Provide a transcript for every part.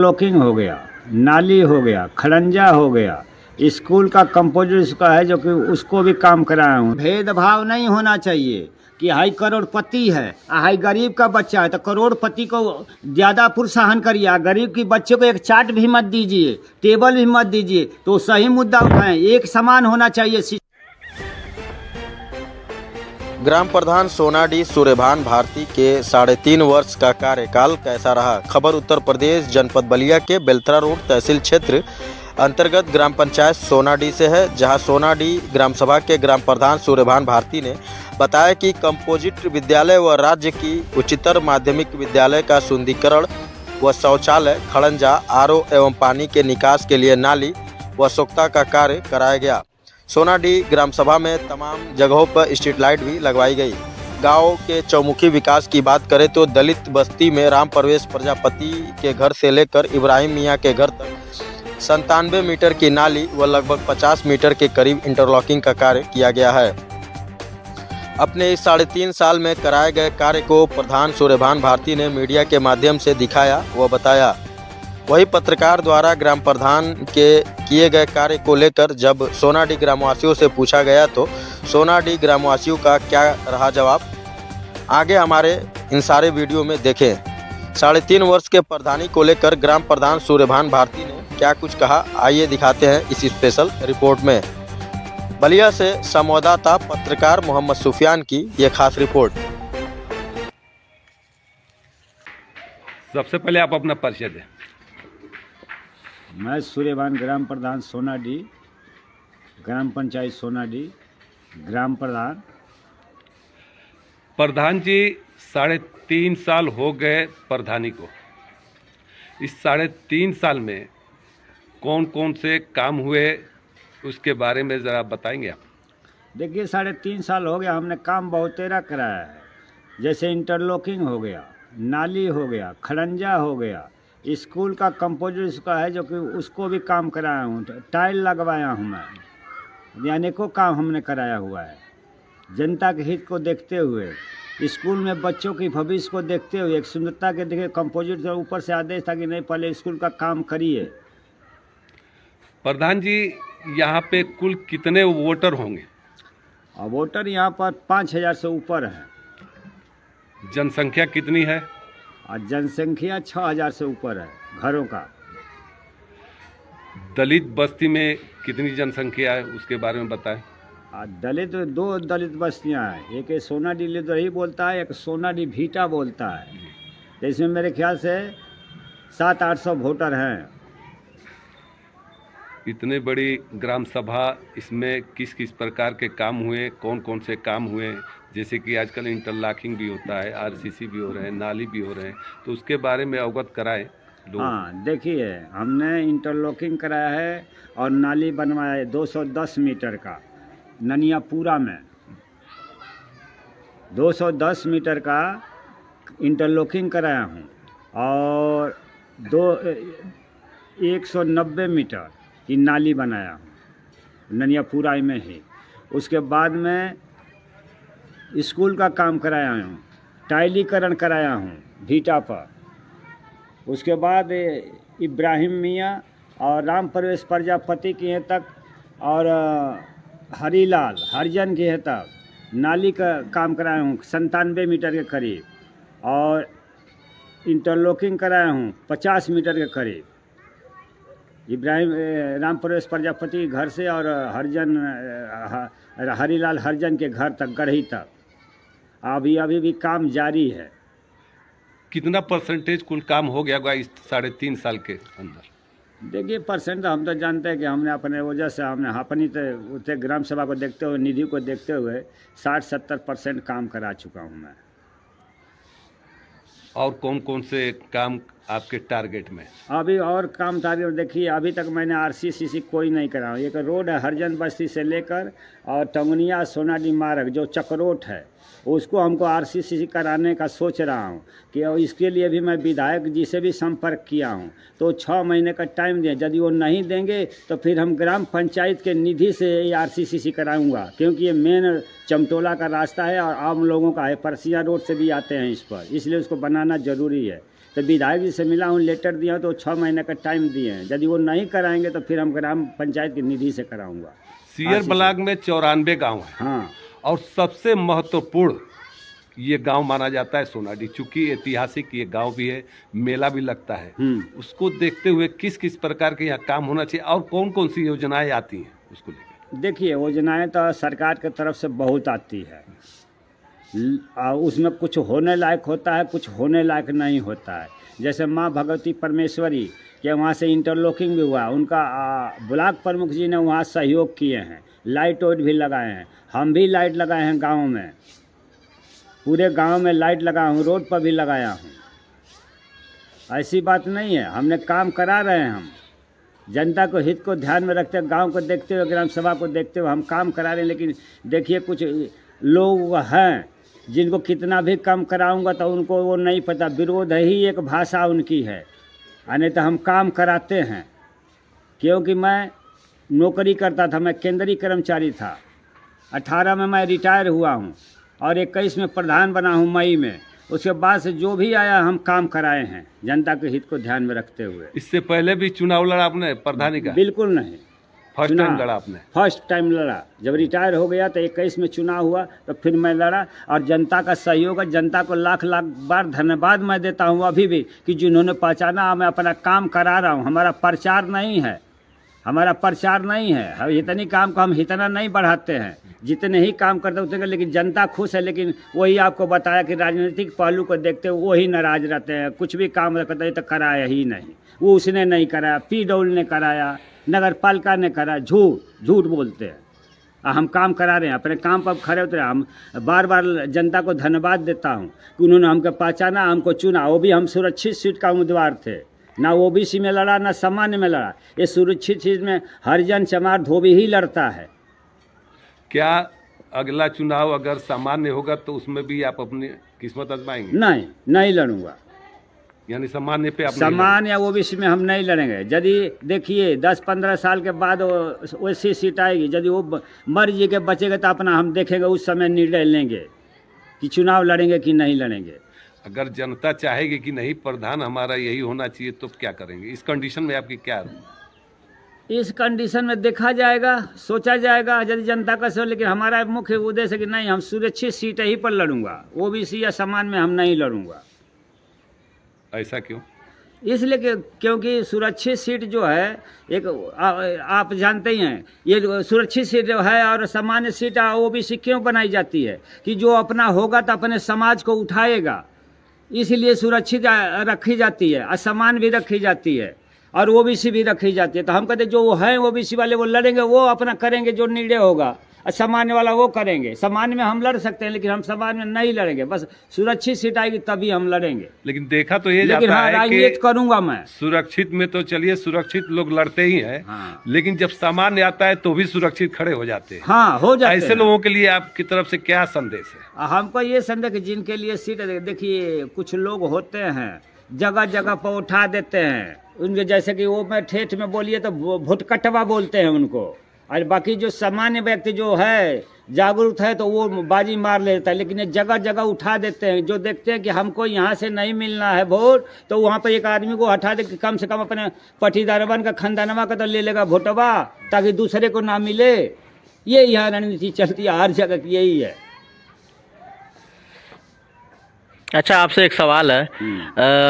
Blocking हो गया, नाली हो गया, खड़ंजा हो गया, स्कूल का कंपोजिट का है जो कि उसको भी काम कराया हूँ। भेदभाव नहीं होना चाहिए कि हाई करोड़पति है, हाई गरीब का बच्चा है तो करोड़पति को ज़्यादा प्रोत्साहन करिए, गरीब के बच्चे को एक चाट भी मत दीजिए, टेबल भी मत दीजिए। तो सही मुद्दा उठाएं, एक समान होना चाहिए। ग्राम प्रधान सोनाडी सूर्यभान भारती के 3.5 वर्ष का कार्यकाल कैसा रहा? खबर उत्तर प्रदेश जनपद बलिया के बेलतरा रोड तहसील क्षेत्र अंतर्गत ग्राम पंचायत सोनाडी से है, जहां सोनाडी ग्राम सभा के ग्राम प्रधान सूर्यभान भारती ने बताया कि कंपोजिट विद्यालय व राज्य की उच्चतर माध्यमिक विद्यालय का सुंदरीकरण व शौचालय, खड़ंजा, आरओ एवं पानी के निकास के लिए नाली व सोख्ता का कार्य कराया गया। सोनाडी ग्राम सभा में तमाम जगहों पर स्ट्रीट लाइट भी लगवाई गई। गांव के चौमुखी विकास की बात करें तो दलित बस्ती में राम प्रवेश प्रजापति के घर से लेकर इब्राहिम मियाँ के घर तक 97 मीटर की नाली व लगभग 50 मीटर के करीब इंटरलॉकिंग का कार्य किया गया है। अपने इस 3.5 साल में कराए गए कार्य को प्रधान सूर्यभान भारती ने मीडिया के माध्यम से दिखाया व बताया। वही पत्रकार द्वारा ग्राम प्रधान के किए गए कार्य को लेकर जब सोनाडी ग्रामवासियों से पूछा गया तो सोनाडी ग्रामवासियों का क्या रहा जवाब, आगे हमारे इन सारे वीडियो में देखें। 3.5 वर्ष के प्रधानी को लेकर ग्राम प्रधान सूर्यभान भारती ने क्या कुछ कहा, आइए दिखाते हैं इस स्पेशल रिपोर्ट में। बलिया से संवाददाता पत्रकार मोहम्मद सुफियान की ये खास रिपोर्ट। सबसे पहले आप अपना परिचय दें। मैं सूर्यभान ग्राम प्रधान सोनाडी, ग्राम पंचायत सोनाडी, ग्राम प्रधान। प्रधान जी, 3.5 साल हो गए प्रधानी को। इस 3.5 साल में कौन कौन से काम हुए उसके बारे में ज़रा बताएंगे आप? देखिए, 3.5 साल हो गया, हमने काम बहुत तेरा कराया है। जैसे इंटरलॉकिंग हो गया, नाली हो गया, खड़ंजा हो गया, स्कूल का कंपोजिट का है जो कि उसको भी काम कराया हूँ, टाइल लगवाया हूँ मैं, अनेकों काम हमने कराया हुआ है। जनता के हित को देखते हुए, स्कूल में बच्चों की भविष्य को देखते हुए, एक सुंदरता के देखिए कंपोजिट से ऊपर से आदेश था कि नहीं, पहले स्कूल का काम करिए। प्रधान जी, यहाँ पे कुल कितने वोटर होंगे? और वोटर यहाँ पर 5,000 से ऊपर है। जनसंख्या कितनी है? और जनसंख्या 6,000 से ऊपर है घरों का। दलित बस्ती में कितनी जनसंख्या है उसके बारे में बताएं। दलित 2 दलित बस्तियां हैं, एक सोनाडी लिदरही बोलता है, एक सोनाडी भीटा बोलता है। तो इसमें मेरे ख्याल से 700-800 वोटर हैं। इतने बड़ी ग्राम सभा, इसमें किस किस प्रकार के काम हुए, कौन कौन से काम हुए? जैसे कि आजकल इंटरलॉकिंग भी होता है, आरसीसी भी हो रहे हैं, नाली भी हो रहे हैं, तो उसके बारे में अवगत कराएं लोग। हाँ, देखिए, हमने इंटरलॉकिंग कराया है और नाली बनवाया है 210 मीटर का ननियापुरा में। 210 मीटर का इंटरलॉकिंग कराया हूँ और 190 मीटर की नाली बनाया हूँ ननियापुरा में ही। उसके बाद में स्कूल का काम कराया हूँ, टाइलीकरण कराया हूँ भीटा पर। उसके बाद इब्राहिम मियाँ और राम प्रवेश प्रजापति के यहाँ तक और हरीलाल हरिजन के यहाँ तक नाली का काम कराया हूँ 97 मीटर के करीब, और इंटरलॉकिंग कराया हूँ 50 मीटर के करीब इब्राहिम राम प्रवेश प्रजापति के घर से और हरीलाल हरिजन के घर तक, गढ़ी तक। अभी भी काम जारी है। कितना परसेंटेज कुल काम हो गया होगा इस 3.5 साल के अंदर? देखिए, परसेंट हम तो जानते हैं कि हमने अपने वजह से हमने अपनी तो ग्राम सभा को देखते हुए, निधि को देखते हुए 60-70% काम करा चुका हूँ मैं। और कौन कौन से काम आपके टारगेट में? अभी और काम टारगेट देखिए, अभी तक मैंने आरसीसीसी कोई नहीं करा। एक रोड है हरिजन बस्ती से लेकर और टंगनिया सोनाडी मार्ग जो चक्रोट है, उसको हमको आरसीसीसी कराने का सोच रहा हूँ कि इसके लिए भी मैं विधायक जी से भी संपर्क किया हूँ, तो 6 महीने का टाइम दें। यदि वो नहीं देंगे तो फिर हम ग्राम पंचायत के निधि से ये आरसीसीसी कराऊंगा, क्योंकि ये मेन चमटोला का रास्ता है और आम लोगों का है, परसिया रोड से भी आते हैं इस पर, इसलिए उसको बनाना ज़रूरी है। तो विधायक जी से मिला हूँ, लेटर दिया हूँ, तो 6 महीने का टाइम दिए हैं। यदि वो नहीं कराएंगे तो फिर हम ग्राम पंचायत की निधि से कराऊंगा। सियर ब्लॉक में 94 गांव है हाँ, और सबसे महत्वपूर्ण ये गांव माना जाता है सोनाडीह, चूंकि ऐतिहासिक ये गांव भी है, मेला भी लगता है। उसको देखते हुए किस किस प्रकार के यहाँ काम होना चाहिए और कौन कौन सी योजनाएं आती हैं उसको लेकर? देखिए, योजनाएं तो सरकार की तरफ से बहुत आती है, उसमें कुछ होने लायक होता है, कुछ होने लायक नहीं होता है। जैसे माँ भगवती परमेश्वरी के वहाँ से इंटरलॉकिंग भी हुआ, उनका ब्लॉक प्रमुख जी ने वहाँ सहयोग किए हैं, लाइट वाइट भी लगाए हैं। हम भी लाइट लगाए हैं गांव में, पूरे गांव में लाइट लगाया हूँ, रोड पर भी लगाया हूँ। ऐसी बात नहीं है, हमने काम करा रहे हैं। हम जनता को हित को ध्यान में रखते हुए, गांव को देखते हुए, ग्राम सभा को देखते हुए हम काम करा रहे हैं। लेकिन देखिए, कुछ लोग हैं जिनको कितना भी कम कराऊंगा तो उनको वो नहीं पता, विरोध ही एक भाषा उनकी है। नहीं तो हम काम कराते हैं, क्योंकि मैं नौकरी करता था, मैं केंद्रीय कर्मचारी था। 18 में मैं रिटायर हुआ हूँ और 21 में प्रधान बना हूँ मई में। उसके बाद से जो भी आया हम काम कराए हैं जनता के हित को ध्यान में रखते हुए। इससे पहले भी चुनाव लड़ा आपने प्रधानी का? बिल्कुल नहीं, फर्स्ट टाइम लड़ा आपने? फर्स्ट टाइम लड़ा। जब रिटायर हो गया तो 21 में चुनाव हुआ तो फिर मैं लड़ा, और जनता का सहयोग है। जनता को लाख लाख बार धन्यवाद मैं देता हूँ अभी भी, कि जिन्होंने पहचाना। मैं अपना काम करा रहा हूँ, हमारा प्रचार नहीं है, हमारा प्रचार नहीं है। हम इतनी काम को हम इतना नहीं बढ़ाते हैं, जितने ही काम करते उतने। लेकिन जनता खुश है। लेकिन वही आपको बताया कि राजनीतिक पहलू को देखते हुए वही नाराज रहते हैं। कुछ भी काम करते हैं तो कराया ही नहीं, वो उसने नहीं कराया, PW ने कराया, नगर पालिका ने करा। झूठ बोलते हैं। हम काम करा रहे हैं, अपने काम पर खड़े उतरे। हम बार बार जनता को धन्यवाद देता हूँ कि उन्होंने हमको पहचाना, हमको चुना। वो भी हम सुरक्षित सीट का उम्मीदवार थे, ना OBC में लड़ा ना सामान्य में लड़ा। ये सुरक्षित सीट में हरिजन चमार धोबी ही लड़ता है। क्या अगला चुनाव अगर सामान्य होगा तो उसमें भी आप अपनी किस्मत आजमाएंगे? नहीं लड़ूंगा। यानी सामान्य पे आप सामान्य या OBC में हम नहीं लड़ेंगे। यदि देखिए 10-15 साल के बाद वैसी सीट आएगी, यदि वो मर जी के बचेगा तो अपना हम देखेंगे, उस समय निर्णय लेंगे कि चुनाव लड़ेंगे कि नहीं लड़ेंगे। अगर जनता चाहेगी कि नहीं प्रधान हमारा यही होना चाहिए तो क्या करेंगे? इस कंडीशन में आपकी क्या? इस कंडीशन में देखा जाएगा, सोचा जाएगा यदि जनता का सो। लेकिन हमारा मुख्य उद्देश्य है कि नहीं, हम सुरक्षित सीट ही पर लड़ूंगा, OBC या सामान्य में हम नहीं लड़ूंगा। ऐसा क्यों? इसलिए क्योंकि सुरक्षित सीट जो है, एक आप जानते ही हैं, ये सुरक्षित सीट जो है और सामान्य सीट OBC क्यों बनाई जाती है कि जो अपना होगा तो अपने समाज को उठाएगा, इसलिए सुरक्षित रखी जाती है। और सामान्य भी रखी जाती है और OBC भी रखी जाती है। तो हम कहते जो है OBC वाले वो लड़ेंगे, वो अपना करेंगे जो निर्णय होगा, और सामान्य वाला वो करेंगे। सामान्य में हम लड़ सकते हैं, लेकिन हम सामान्य में नहीं लड़ेंगे। बस सुरक्षित सीट आएगी तभी हम लड़ेंगे। लेकिन देखा तो ये लेकिन जाता है कि करूंगा मैं। सुरक्षित में तो चलिए सुरक्षित लोग लड़ते ही हैं, हाँ। लेकिन जब सामान्य आता है तो भी सुरक्षित खड़े हो जाते हैं। हाँ, हो जाते हैं। ऐसे लोगों के लिए आपकी तरफ से क्या संदेश है? हमको ये संदेश कि जिनके लिए सीट, देखिए कुछ लोग होते हैं जगह जगह पर उठा देते हैं उनके, जैसे कि वो मैं ठेठ में बोलिए तो भुटकटवा बोलते हैं उनको। और बाकी जो सामान्य व्यक्ति जो है जागरूक है तो वो बाजी मार लेता है। लेकिन ये जगह जगह उठा देते हैं, जो देखते हैं कि हमको यहाँ से नहीं मिलना है वोट, तो वहाँ पर एक आदमी को हटा दे, कम से कम अपने पटीदारवन का खानदानवा का तो ले लेगा वोटवा, ताकि दूसरे को ना मिले। ये यहाँ रणनीति चलती है हर जगह की, यही है। अच्छा, आपसे एक सवाल है।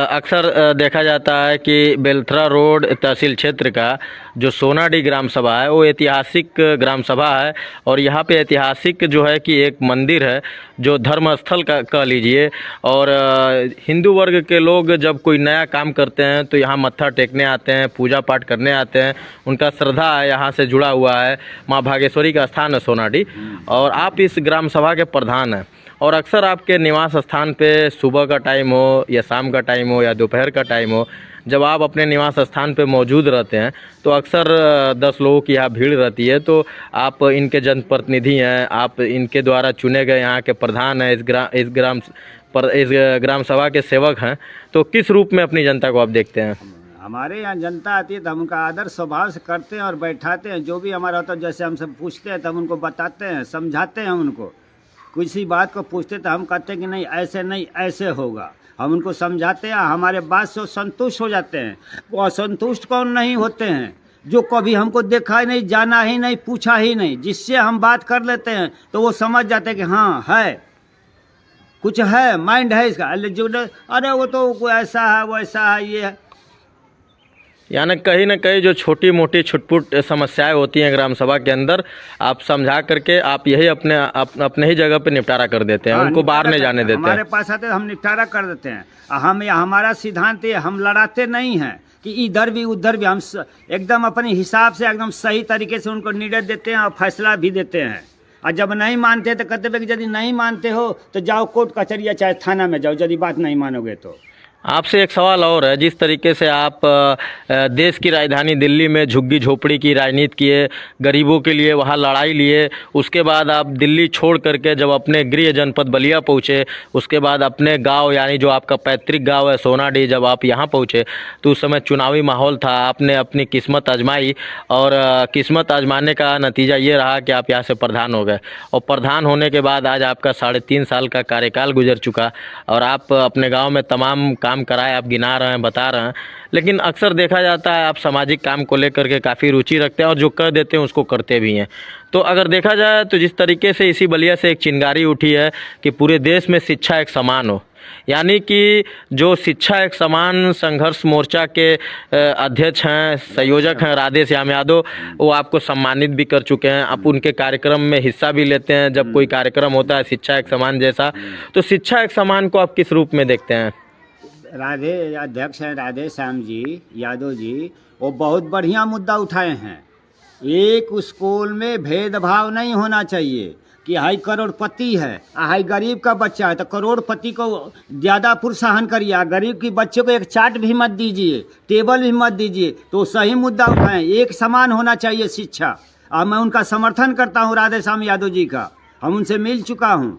अक्सर देखा जाता है कि बेलथरा रोड तहसील क्षेत्र का जो सोनाडीह ग्राम सभा है वो ऐतिहासिक ग्राम सभा है, और यहाँ पे ऐतिहासिक जो है कि एक मंदिर है जो धर्म स्थल का कह लीजिए। और हिंदू वर्ग के लोग जब कोई नया काम करते हैं तो यहाँ मत्था टेकने आते हैं, पूजा पाठ करने आते हैं। उनका श्रद्धा यहाँ से जुड़ा हुआ है, माँ भागेश्वरी का स्थान है सोनाडीह। और आप इस ग्राम सभा के प्रधान हैं, और अक्सर आपके निवास स्थान पे सुबह का टाइम हो या शाम का टाइम हो या दोपहर का टाइम हो, जब आप अपने निवास स्थान पे मौजूद रहते हैं तो अक्सर 10 लोगों की यहाँ भीड़ रहती है। तो आप इनके जनप्रतिनिधि हैं, आप इनके द्वारा चुने गए यहाँ के प्रधान हैं, इस ग्राम सभा के सेवक हैं। तो किस रूप में अपनी जनता को आप देखते हैं? हमारे यहाँ जनता आती है तो हम उनका आदर स्वभाव से करते हैं और बैठाते हैं। जो भी हमारा होता है, जैसे हमसे पूछते हैं तो हम उनको बताते हैं, समझाते हैं उनको। किसी बात को पूछते तो हम कहते हैं कि नहीं ऐसे नहीं ऐसे होगा। हम उनको समझाते हैं, हमारे बात से संतुष्ट हो जाते हैं। वो असंतुष्ट कौन नहीं होते हैं? जो कभी हमको देखा ही नहीं, जाना ही नहीं, पूछा ही नहीं, जिससे हम बात कर लेते हैं तो वो समझ जाते हैं कि हाँ है, कुछ है, माइंड है इसका। अरे वो तो कोई ऐसा है, वो ऐसा है, ये है। यानी कहीं ना कहीं जो छोटी मोटी छुटपुट समस्याएं होती हैं ग्राम सभा के अंदर, आप समझा करके आप यही अपने ही जगह पे निपटारा कर देते हैं। हाँ, उनको बाहर नहीं जाने देते हैं। हमारे पास आते हम निपटारा कर देते हैं। हमारा सिद्धांत है, हम लड़ाते नहीं हैं कि इधर भी उधर भी। हम एकदम अपने हिसाब से एकदम सही तरीके से उनको निर्णय देते हैं और फैसला भी देते हैं। और जब नहीं मानते तो कहते हैं कि यदि नहीं मानते हो तो जाओ कोर्ट कचहरी या चाहे थाना में जाओ, यदि बात नहीं मानोगे तो। आपसे एक सवाल और है, जिस तरीके से आप देश की राजधानी दिल्ली में झुग्गी झोपड़ी की राजनीति किए, गरीबों के लिए वहाँ लड़ाई लिए, उसके बाद आप दिल्ली छोड़ करके जब अपने गृह जनपद बलिया पहुँचे, उसके बाद अपने गांव यानी जो आपका पैतृक गांव है सोनाडीह, जब आप यहाँ पहुँचे तो उस समय चुनावी माहौल था, आपने अपनी किस्मत आजमाई और किस्मत आजमाने का नतीजा ये रहा कि आप यहाँ से प्रधान हो गए। और प्रधान होने के बाद आज आपका 3.5 साल का कार्यकाल गुजर चुका और आप अपने गाँव में तमाम काम कराए, आप गिना रहे हैं, बता रहे हैं। लेकिन अक्सर देखा जाता है आप सामाजिक काम को लेकर के काफ़ी रुचि रखते हैं और जो कर देते हैं उसको करते भी हैं। तो अगर देखा जाए तो जिस तरीके से इसी बलिया से एक चिंगारी उठी है कि पूरे देश में शिक्षा एक समान हो, यानी कि जो शिक्षा एक समान संघर्ष मोर्चा के अध्यक्ष हैं, संयोजक हैं राधेश्याम यादव, वो आपको सम्मानित भी कर चुके हैं। आप उनके कार्यक्रम में हिस्सा भी लेते हैं जब कोई कार्यक्रम होता है शिक्षा एक समान जैसा। तो शिक्षा एक समान को आप किस रूप में देखते हैं? राधे अध्यक्ष हैं राधेश्याम जी यादव जी, वो बहुत बढ़िया मुद्दा उठाए हैं। एक स्कूल में भेदभाव नहीं होना चाहिए कि हाई करोड़पति है, हाई गरीब का बच्चा है तो करोड़पति को ज़्यादा प्रोत्साहन करिए, गरीब के बच्चे को एक चाट भी मत दीजिए, टेबल भी मत दीजिए। तो सही मुद्दा उठाएं, एक समान होना चाहिए शिक्षा। और मैं उनका समर्थन करता हूँ राधेश्याम यादव जी का, हम उनसे मिल चुका हूँ।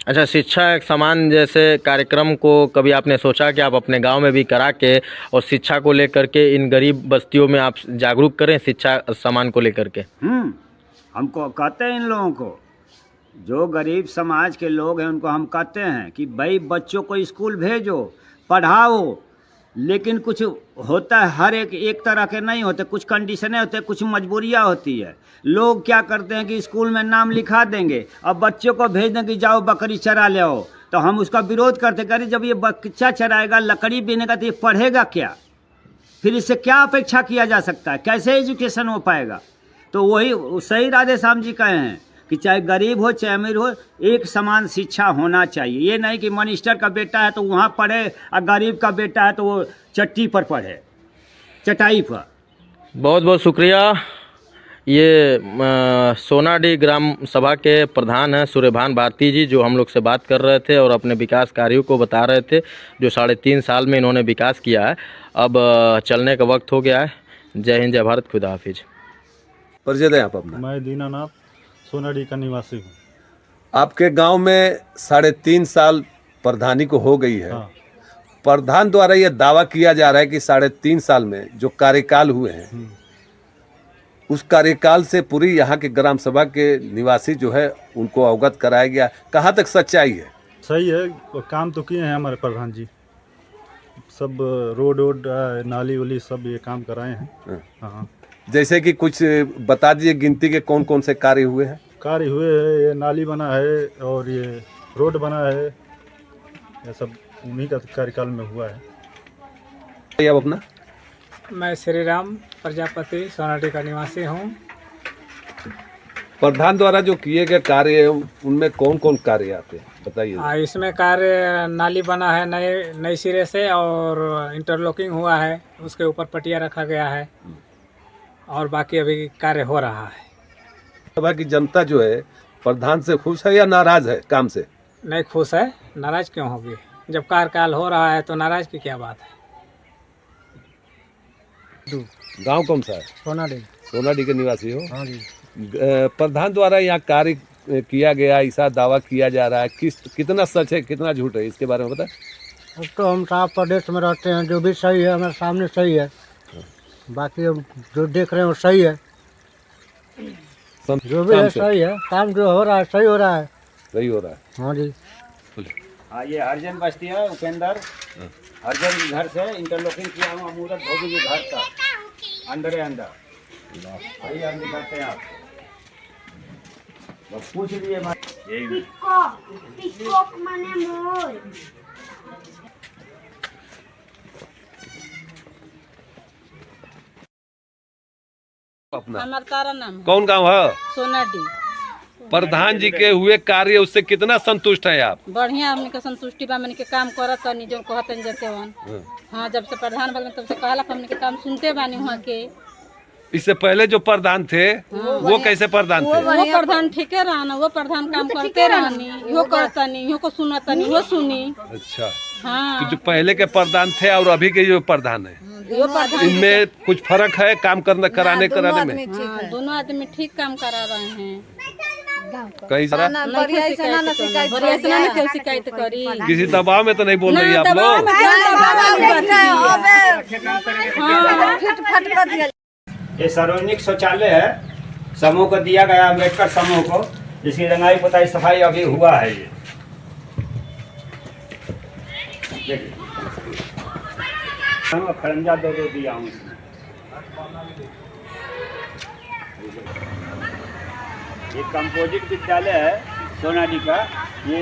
अच्छा, शिक्षा एक समान जैसे कार्यक्रम को कभी आपने सोचा कि आप अपने गांव में भी करा के और शिक्षा को लेकर के इन गरीब बस्तियों में आप जागरूक करें शिक्षा समान को लेकर के? हमको कहते हैं, इन लोगों को जो गरीब समाज के लोग हैं उनको हम कहते हैं कि भाई बच्चों को स्कूल भेजो, पढ़ाओ, लेकिन कुछ होता है, हर एक तरह के नहीं होते, कुछ कंडीशनें होते, कुछ मजबूरियाँ होती है। लोग क्या करते हैं कि स्कूल में नाम लिखा देंगे, अब बच्चों को भेज दें कि जाओ बकरी चरा ले आओ, तो हम उसका विरोध करते हैं। अरे जब ये बच्चा चराएगा, लकड़ी बीनेगा तो ये पढ़ेगा क्या? फिर इससे क्या अपेक्षा किया जा सकता है? कैसे एजुकेशन हो पाएगा? तो वही सही राधेश्याम जी कहे हैं कि चाहे गरीब हो चाहे अमीर हो, एक समान शिक्षा होना चाहिए। ये नहीं कि मिनिस्टर का बेटा है तो वहाँ पढ़े और गरीब का बेटा है तो वो चट्टी पर पढ़े, चटाई पर। बहुत बहुत शुक्रिया। ये सोनाडीह ग्राम सभा के प्रधान हैं सूर्यभान भारती जी, जो हम लोग से बात कर रहे थे और अपने विकास कार्यों को बता रहे थे जो 3.5 साल में इन्होंने विकास किया है। अब चलने का वक्त हो गया है। जय हिंद, जय भारत, खुदा हाफिज। परिचय दें आप अपना। मैं दीनानाथ सोनाडीह का निवासी हूँ। आपके गांव में 3.5 साल प्रधानी को हो गई है। हाँ। प्रधान द्वारा यह दावा किया जा रहा है कि 3.5 साल में जो कार्यकाल हुए हैं उस कार्यकाल से पूरी यहाँ के ग्राम सभा के निवासी जो है उनको अवगत कराया गया। कहाँ तक सच्चाई है? सही है, काम तो किए हैं हमारे प्रधान जी, सब रोड नाली वाली सब ये काम कराए हैं। हाँ। जैसे कि कुछ बता दीजिए गिनती के कौन कौन से कार्य हुए हैं? कार्य हुए हैं, ये नाली बना है और ये रोड बना है, ये सब उन्हीं का कार्यकाल में हुआ है। अब अपना। मैं श्री राम प्रजापति सोनाडीह का निवासी हूँ। प्रधान द्वारा जो किए गए कार्य उनमें कौन कौन कार्य आते हैं बताइए। इसमें कार्य नाली बना है नए सिरे से और इंटरलॉकिंग हुआ है, उसके ऊपर पटिया रखा गया है और बाकी अभी कार्य हो रहा है। सभा की जनता जो है प्रधान से खुश है या नाराज है काम से? नहीं खुश है, नाराज क्यों होगी? जब कार्यकाल हो रहा है तो नाराज की क्या बात है। गांव कौन सा है? सोनाडीह। सोनाडीह के निवासी हो? हाँ जी। प्रधान द्वारा यहाँ कार्य किया गया, ऐसा दावा किया जा रहा है, कितना सच है कितना झूठ है, इसके बारे में बता। तो हम साफ प्रदेश में रहते हैं, जो भी सही है हमारे सामने सही है, बाकी हम जो देख रहे हैं वो सही है, जो भी है सही है, काम जो हो रहा है सही हो रहा है। सही हो रहा है। हाँ जी। हाँ ये हरजन बस्ती है, उपेंद्र हरजन के घर से इंटरलॉकिंग किया हुआ मुहूर्त धोबी के घर का अंदर आइए हम दिखाते हैं आपको। बस पूछ लिए पिकॉक माने मोर। अपना हमारा तारा नाम है। कौन गांव है? सोनाडी। प्रधान जी के हुए कार्य उससे कितना संतुष्ट हैं आप? बढ़िया हमने के संतुष्टि बा, हमने के काम करत तनी जो कहतन जते वन। हाँ जब से प्रधान बन तब से कहला हमने के काम सुनते बानी वहाँ के। इससे पहले जो प्रधान थे वो कैसे प्रधान थे? वो प्रधान ठीके रहना, वो प्रधान काम करते रहनी, यो करतनी, यो को सुनतनी, वो सुनी। अच्छा हाँ तो जो पहले के प्रधान थे और अभी के जो प्रधान है यो प्रधान इनमें कुछ फर्क है काम करने कराने कराने में? हाँ, दोनों आदमी ठीक काम करा रहे हैं। कहीं सारा बढ़िया शिकायत करी। किसी दबाव में तो नहीं बोल रही आप लोग? ये सार्वजनिक शौचालय है, समूह को दिया गया, अम्बेडकर समूह को। इसकी रंगाई पुताई सफाई अभी हुआ है। ये देखिए खरंजा दो दिया हूँ इसमें। ये कंपोजिट विद्यालय है सोनाडी का। ये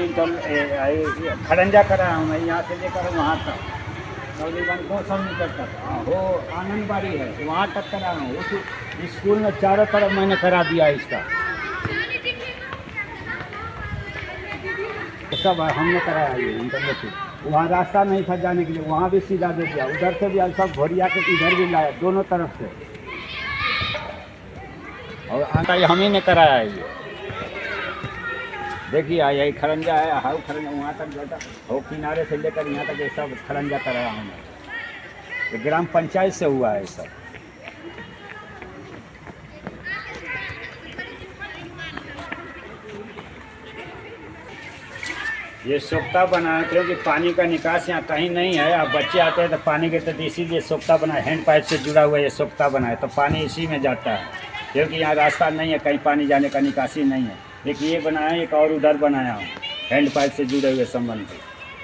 खरंजा करा हूँ मैं, यहाँ से लेकर वहाँ तक तकरीबन 200 मीटर तक। वो आंगनबाड़ी है वहाँ तक करा हूँ। उस स्कूल में चारों तरफ मैंने करा दिया इसका, सब हमने कराया। ये इंटरनेट वहाँ रास्ता नहीं था जाने के लिए, वहाँ भी सीधा दे दिया, उधर से भी सब घोरिया के इधर भी लाया, दोनों तरफ से। और आटा हम ही ने कराया है। ये देखिए यही खरंजा है, हाउ खरंजा वहाँ तक जाता हो, किनारे से लेकर यहाँ तक ये सब खरंजा कराया हमने। ये ग्राम पंचायत से हुआ है सब। ये सोख्ता बना है क्योंकि पानी का निकास यहाँ कहीं नहीं है। अब बच्चे आते हैं तो पानी के, तो इसीलिए सोख्ता बना है, हैंड पाइप से जुड़ा हुआ ये सोख्ता बना है, तो पानी इसी में जाता है क्योंकि यहाँ रास्ता नहीं है, कहीं पानी जाने का निकासी नहीं है। एक ये बनाया, एक और उधर बनाया हूँ हैंड पाइप से जुड़े हुए संबंध,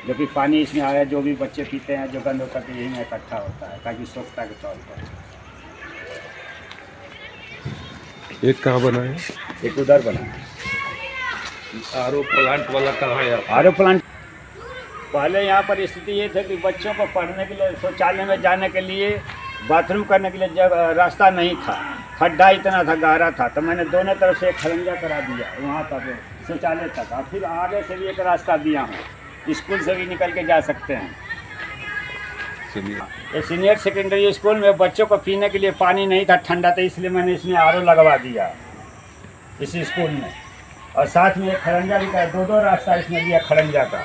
जो कि पानी इसमें आया, जो भी बच्चे पीते हैं, जो गंद होता है यही में इकट्ठा होता है, ताकि सोख्ता के तौर पर। एक कहाँ बना है? एक उधर बना है। आरओ प्लांट वाला कहाँ है? आरओ प्लांट पहले यहाँ पर स्थिति ये थी कि बच्चों को पढ़ने के लिए, शौचालय में जाने के लिए, बाथरूम करने के लिए जगह रास्ता नहीं था, खड्डा इतना था, गहरा था, तो मैंने दोनों तरफ से एक खरंजा करा दिया वहाँ तक शौचालय तक। और फिर आगे से भी एक रास्ता दिया हूँ, स्कूल से भी निकल के जा सकते हैं। ये सीनियर सेकेंडरी स्कूल में बच्चों को पीने के लिए पानी नहीं था, ठंडा था, इसलिए मैंने इसमें आरओ लगवा दिया इस स्कूल में। और साथ में एक खरंजा भी का, दो रास्ता इसमें दिया खरंजा का।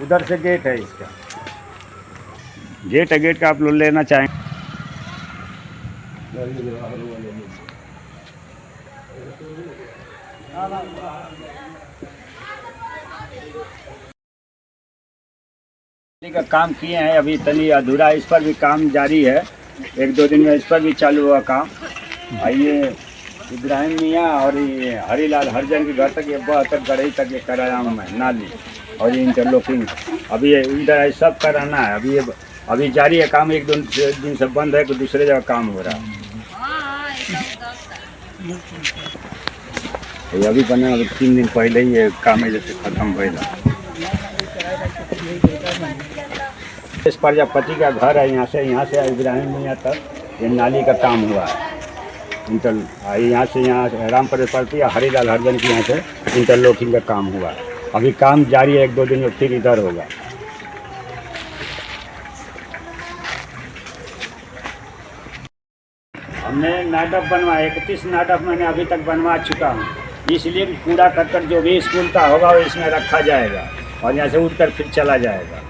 उधर से गेट है, इसका गेट है, गेट का आप लोग लेना चाहेंगे। का काम किए हैं, अभी तनी अधूरा, इस पर भी काम जारी है, एक दो दिन में इस पर भी चालू हुआ काम। आइए इब्राहिम मियाँ और ये हरीलाल हरजन के घर तक, ये 72 गढ़ई तक ये कराया हूँ मैं, नाली और ये इंटरलॉकिंग। अभी ये इधर सब कराना है, अभी जारी है काम, एक दो दिन से बंद है, तो दूसरे जगह काम हो रहा है। ये अभी बना, अभी 3 दिन पहले ही ये काम है जैसे खत्म हुआ। इस प्रजापति का घर है, यहाँ से इब्राहिम मियाँ तक ये नाली का काम हुआ है। यहाँ से यहाँ राम प्रजापति या हरीलाल हरजन के यहाँ से इंटरलॉकिंग का काम हुआ है। अभी काम जारी है, एक दो दिन में फिर इधर होगा। हमने नाटक बनवाया, 31 नाटक मैंने अभी तक बनवा चुका हूँ, इसलिए कूड़ा करकट जो भी स्कूल का होगा वो इसमें रखा जाएगा और यहाँ से उठकर फिर चला जाएगा।